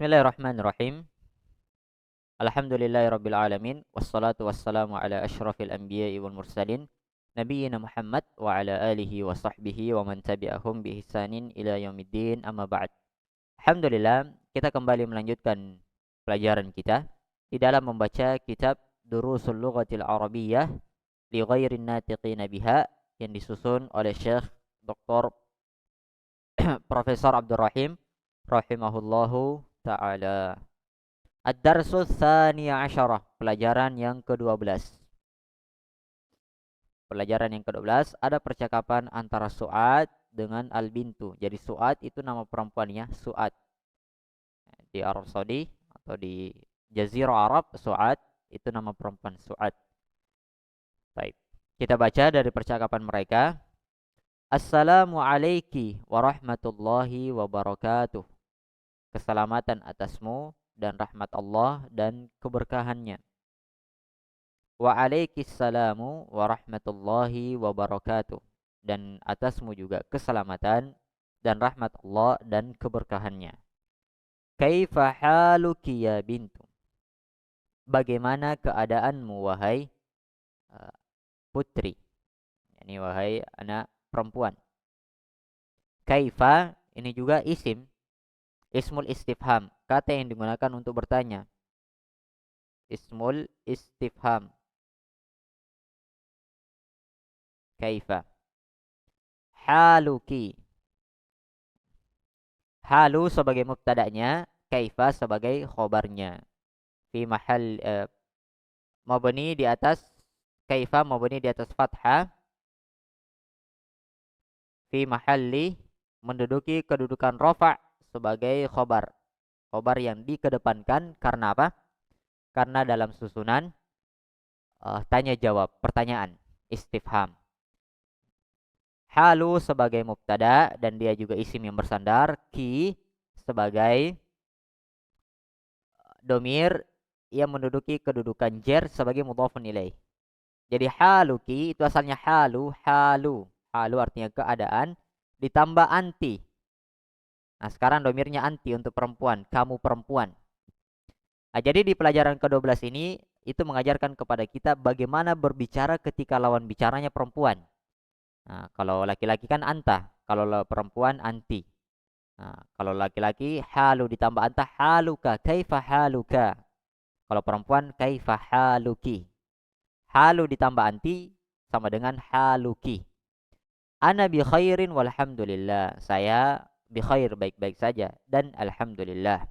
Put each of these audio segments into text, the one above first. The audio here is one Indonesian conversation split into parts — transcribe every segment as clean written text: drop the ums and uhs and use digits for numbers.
Bismillahirrahmanirrahim. Alhamdulillahirabbil alamin wassalatu wassalamu ala asyrafil anbiya'i wal mursalin nabiyyina Muhammad wa ala alihi wa sahbihi wa man tabi'ahum bi ihsanin ila yaumiddin amma ba'd. Alhamdulillah, kita kembali melanjutkan pelajaran kita di dalam membaca kitab Durusul Lughatil Arabiyyah li ghairin natiqina biha yang disusun oleh Syekh Dr. Profesor Abdul Rahim rahimahullahu taala. Ad-Darsus Tsaniya Asyarah, pelajaran yang ke-12. Pelajaran yang ke-12 ada percakapan antara Su'ad dengan Al-Bintu. Jadi Su'ad itu nama perempuannya, Su'ad. Di Arab Saudi atau di Jazirah Arab, Su'ad itu nama perempuan Su'ad. Baik. Kita baca dari percakapan mereka. Assalamu alayki warahmatullahi wabarakatuh. Keselamatan atasmu dan rahmat Allah dan keberkahannya. Wa alaikissalamu warahmatullahi wabarakatuh. Dan atasmu juga keselamatan dan rahmat Allah dan keberkahannya. Kaifa haluki ya bintu? Bagaimana keadaanmu wahai putri? Ini wahai anak perempuan. Kaifa ini juga isim, ismul istifham, kata yang digunakan untuk bertanya. Ismul istifham. Kaifa. Haluki. Halu sebagai mubtada'nya, kaifa sebagai khobarnya. Fi mahal mabni di atas kaifa mabni di atas fathah. Fi mahalli menduduki kedudukan rafa' sebagai khobar. Khobar yang dikedepankan karena apa? Karena dalam susunan tanya jawab, pertanyaan, istifham. Halu sebagai mubtada dan dia juga isim yang bersandar. Ki sebagai domir yang menduduki kedudukan jar sebagai mudhafun ilaih. Jadi haluki itu asalnya halu. Halu artinya keadaan ditambah anti. Nah, sekarang domirnya anti untuk perempuan, kamu perempuan. Nah, jadi di pelajaran ke-12 ini itu mengajarkan kepada kita bagaimana berbicara ketika lawan bicaranya perempuan. Nah, kalau laki-laki kan anta, kalau perempuan anti. Nah, kalau laki-laki halu ditambah anta, haluka, kaifa haluka. Kalau perempuan kaifa haluki. Halu ditambah anti sama dengan haluki. Ana bi khairin walhamdulillah. Saya bi khair, baik-baik saja dan alhamdulillah.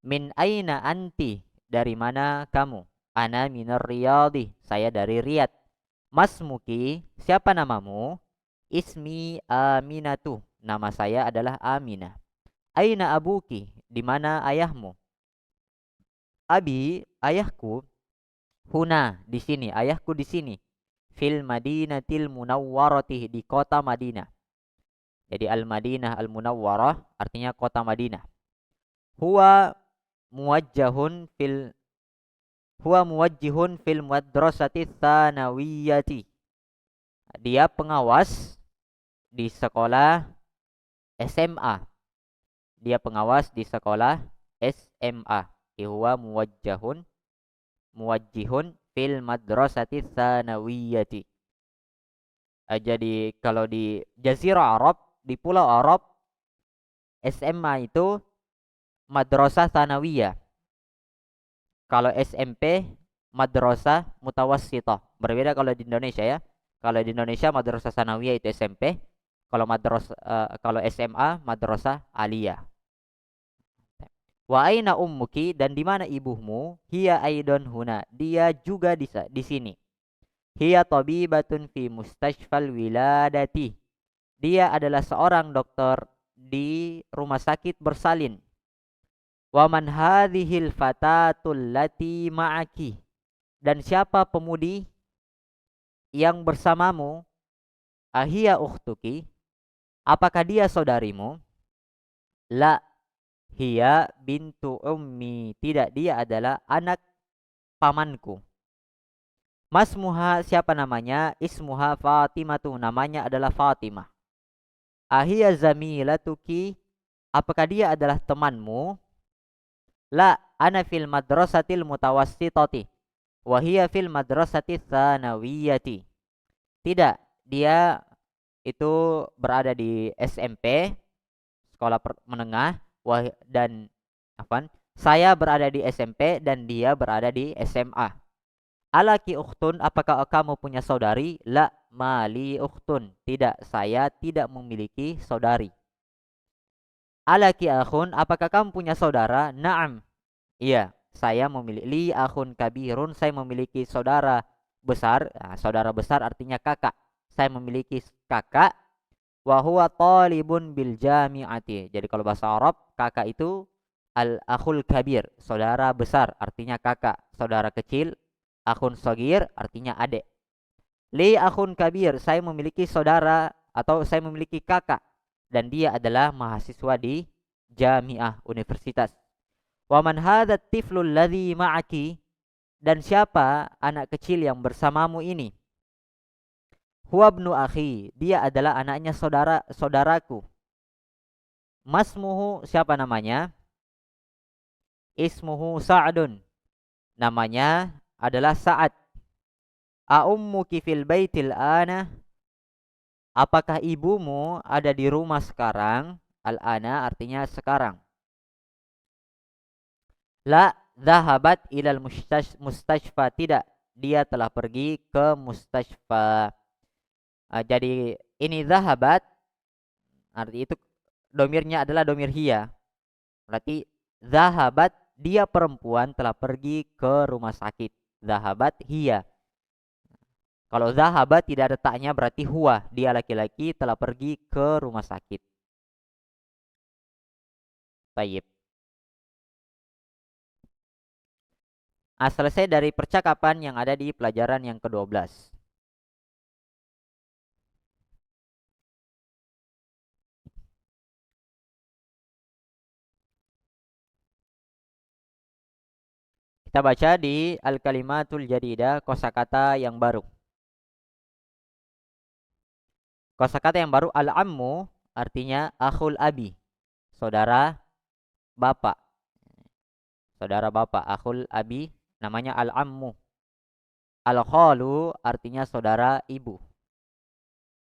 Min aina anti? Dari mana kamu? Ana minar riyadhi. Saya dari Riyadh. Masmuki, siapa namamu? Ismi Aminatu. Nama saya adalah Aminah. Aina abuki? Di mana ayahmu? Abi, ayahku. Huna, di sini. Ayahku di sini. Fil Madinatil Munawwarati, di kota Madinah. Jadi Al-Madinah Al-Munawwarah artinya kota Madinah. Huwa muwajjihun fil madrasati tsanawiyati. Dia pengawas di sekolah SMA. Dia pengawas di sekolah SMA. Huwa muwajjihun fil madrasati tsanawiyati. Jadi kalau di Jazirah Arab, di Pulau Arab, SMA itu madrasah tsanawiyah. Kalau SMP madrasah mutawassithah. Berbeda kalau di Indonesia ya. Kalau di Indonesia madrasah tsanawiyah itu SMP, kalau SMA madrasah aliyah. Wa aina ummuki? Dan di mana ibumu? Hiya aidon huna. Dia juga di sini. Hiya tabibatun fi mustashfal wiladati. Dia adalah seorang dokter di rumah sakit bersalin. Wa man hadhil fatatul lati ma'aki? Dan siapa pemudi yang bersamamu? Ahiya ukhtuki? Apakah dia saudarimu? La, hiya bintu ummi. Tidak, dia adalah anak pamanku. Masmuha, siapa namanya? Ismuha Fatimatu, namanya adalah Fatimah. Ahiya zamilatuki? Apakah dia adalah temanmu? La, ana fil madrasatil mutawassitati wa hiya fil madrasati tsanawiyati. Tidak, dia itu berada di SMP, sekolah menengah, dan apa? Saya berada di SMP dan dia berada di SMA. Alaki ukhtun, apakah kamu punya saudari? La, mali ukhtun. Tidak, saya tidak memiliki saudari. Alaki akhun, apakah kamu punya saudara? Naam. Iya, saya memiliki li akhun kabirun, saya memiliki saudara besar. Nah, saudara besar artinya kakak. Saya memiliki kakak. Wa huwa talibun bil jami'ati. Jadi kalau bahasa Arab, kakak itu al akhul kabir, saudara besar artinya kakak. Saudara kecil, akhun sogir artinya adik. Li akhun kabir, saya memiliki saudara atau saya memiliki kakak dan dia adalah mahasiswa di jami'ah universitas. Wa man hadha tiflul ladzi ma'aki, dan siapa anak kecil yang bersamamu ini? Huwa ibnu akhi, dia adalah anaknya saudaraku. Masmuhu, siapa namanya? Ismuhu Sa'dun, namanya adalah Sa'ad. A'ummuki fil baitil ana, apakah ibumu ada di rumah sekarang? Al-ana artinya sekarang. La, dhahabat ilal mustashfa, tidak, dia telah pergi ke mustashfa. Jadi ini dhahabat, arti itu domirnya adalah domir hiya. Berarti dhahabat, dia perempuan telah pergi ke rumah sakit. Dhahabat hiya. Kalau dhahabat tidak ada taknya berarti huwa, dia laki-laki telah pergi ke rumah sakit. Baik. Selesai dari percakapan yang ada di pelajaran yang ke-12. Kita baca di Al-Kalimatul Jadidah, kosakata yang baru. Kosakata yang baru, al-ammu artinya akhul abi, saudara bapak. Saudara bapak, akhul abi namanya al-ammu. Al-khalu artinya saudara ibu.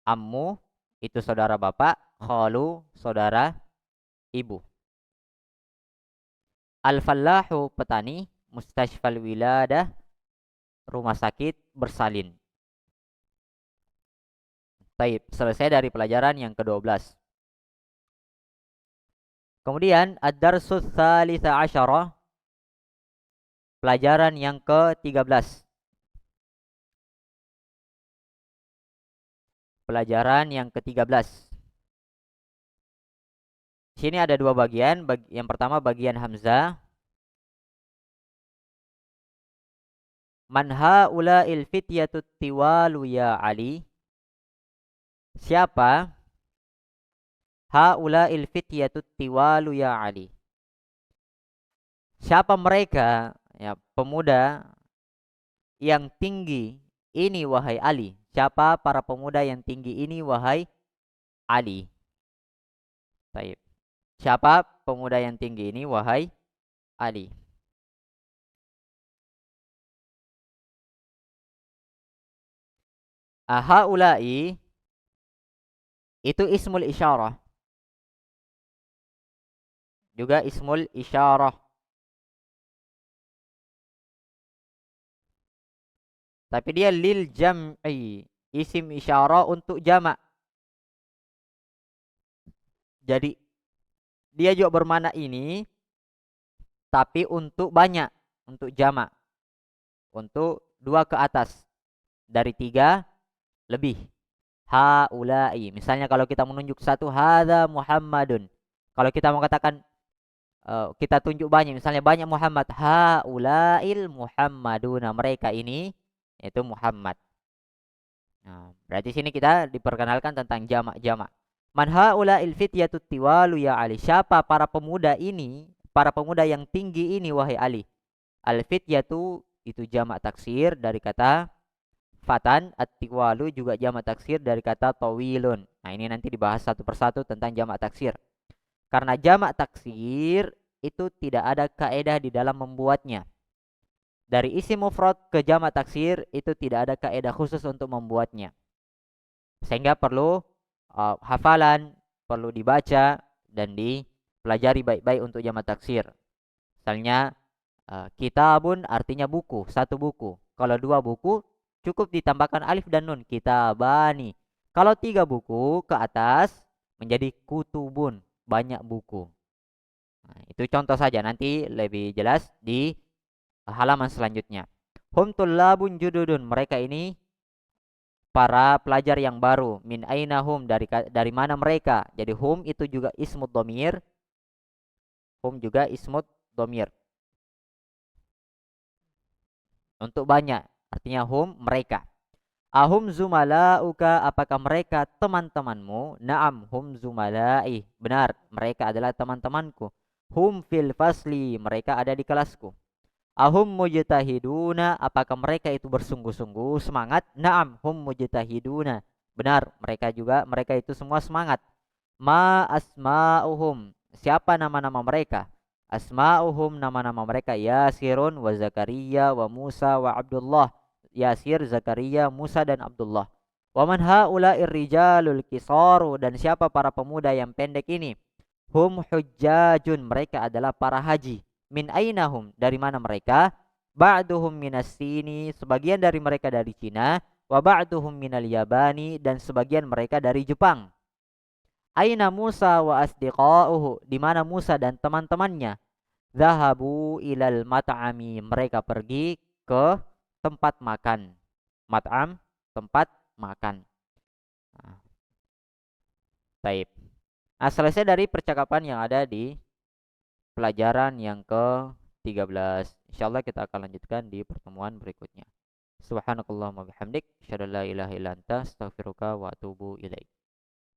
Ammu itu saudara bapak, khalu saudara ibu. Al-fallahu petani, mustashfal wiladah rumah sakit bersalin. Baik, selesai dari pelajaran yang ke-12. Kemudian ad-darsus tsalits asyara, pelajaran yang ke-13. Pelajaran yang ke-13. Sini ada dua bagian. Yang pertama bagian hamzah. Man haula'il fityatut tiwalu ya Ali. Siapa haula'il fityatut tiwalu ya Ali? Siapa mereka, ya, pemuda yang tinggi ini wahai Ali? Siapa para pemuda yang tinggi ini wahai Ali? Baik. Siapa pemuda yang tinggi ini wahai Ali? Haula'i itu ismul isyarah. Juga ismul isyarah. Tapi dia lil jam'i, isim isyarah untuk jamak. Jadi dia juga bermakna ini tapi untuk banyak, untuk jamak. Untuk 2 ke atas. Dari 3 lebih. Haula'i. Misalnya kalau kita menunjuk satu, hadza Muhammadun. Kalau kita mau katakan kita tunjuk banyak, misalnya banyak Muhammad, haula'il Muhammaduna, mereka ini itu Muhammad. Nah, berarti sini kita diperkenalkan tentang jamak-jamak. Man haula'il fityatut tiwalu ya Ali. Siapa para pemuda ini, para pemuda yang tinggi ini wahai Ali? Al fityatu itu jamak taksir dari kata fatan, at-tiwalu juga jamak taksir dari kata tawilun. Nah, ini nanti dibahas satu persatu tentang jamak taksir. Karena jamak taksir itu tidak ada kaedah di dalam membuatnya. Dari isim mufrad ke jamak taksir itu tidak ada kaedah khusus untuk membuatnya. Sehingga perlu hafalan, perlu dibaca dan dipelajari baik-baik untuk jamak taksir. Misalnya kitabun artinya buku, satu buku. Kalau dua buku cukup ditambahkan alif dan nun, kitabani. Kalau tiga buku ke atas menjadi kutubun, banyak buku. Nah, itu contoh saja, nanti lebih jelas di halaman selanjutnya. Hum tullabun jududun, mereka ini para pelajar yang baru. Min aina hum, dari mana mereka. Jadi hum itu juga ismud dhamir. Hum juga ismud dhamir. Untuk banyak, artinya hum mereka. Ahum zumalauka, apakah mereka teman-temanmu? Naam hum zumalai, benar mereka adalah teman-temanku. Hum fil fasli, mereka ada di kelasku. Ahum mujtahiduna, apakah mereka itu bersungguh-sungguh semangat? Naam hum mujtahiduna, benar mereka itu semua semangat. Ma asma'uhum, siapa nama-nama mereka? Asma'uhum, nama-nama mereka Yasirun wa Zakaria wa Musa wa Abdullah. Yasir, Zakaria, Musa dan Abdullah. Wa man haula'ir rijalul kisaru, dan siapa para pemuda yang pendek ini? Hum hujjajun, mereka adalah para haji. Min ainahum, dari mana mereka? Ba'duhum minas sini, sebagian dari mereka dari Cina. Wa ba'duhum minal yabani, dan sebagian mereka dari Jepang. Aina Musa wa asdiqauhu, di mana Musa dan teman-temannya? Zahabu ilal mat'ami, mereka pergi ke tempat makan. Mat'am, tempat makan. Nah, taib. Nah, selesai dari percakapan yang ada di pelajaran yang ke-13. Insyaallah kita akan lanjutkan di pertemuan berikutnya. Subhanakallahumma bihamdik, asyhadu an la ilaha illa anta, astaghfiruka wa atubu ilaik.